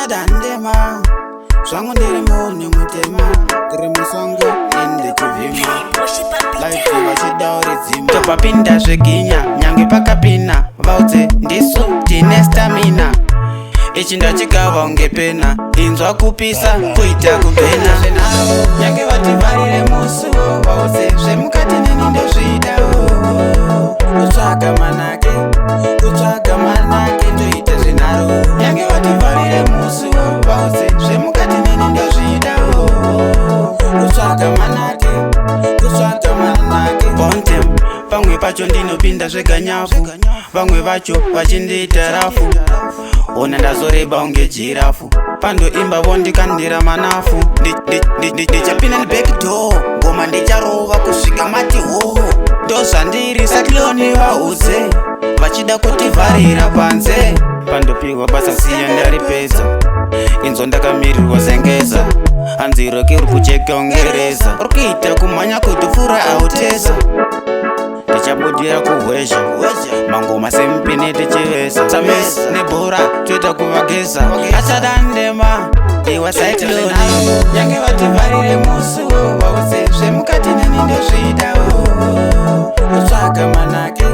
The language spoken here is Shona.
Achadandema zvangu ndiri munhu mutema tiri musongo ende chivhima life vachidauridzima topapinda zveginya nyange pakapina vaudze ndisu tine stamina ichi ndachigava unge pena inzwa kupisa kuita kupena nyange vativharire musuwo vaudze zvemukati neni ndozvidawo kutsvaga manake toite zvinaro nyange vativharire musuwo vaudze zvemukati neni ndozvidawo kutsvaga manake bontem pamwe pacho ndinopinda zveganyafu vamwe vacho vachindiita rafu ona ndazoreba unge jirafu pandoimba vondikandira manafu ndichapinda nebackdoor ngoma ndicharova kusvika mati hoho ndozvandiri sakloni vaudze vachida kutivharira panze pandopihwa basa siya ndaripedza inzwa ndakamirirwa zengeza hanzi roke uri kucheka ungereza uri kuita kumhanya kutopfuura autesa tichabudira kuhwezha mangoma semipini tichivesa samesi nebhora toita kuvageza achadandema iwa saitiloni nyange vativharire musuwo vaudze zvemukati neni ndozvidawo kutsvaga manake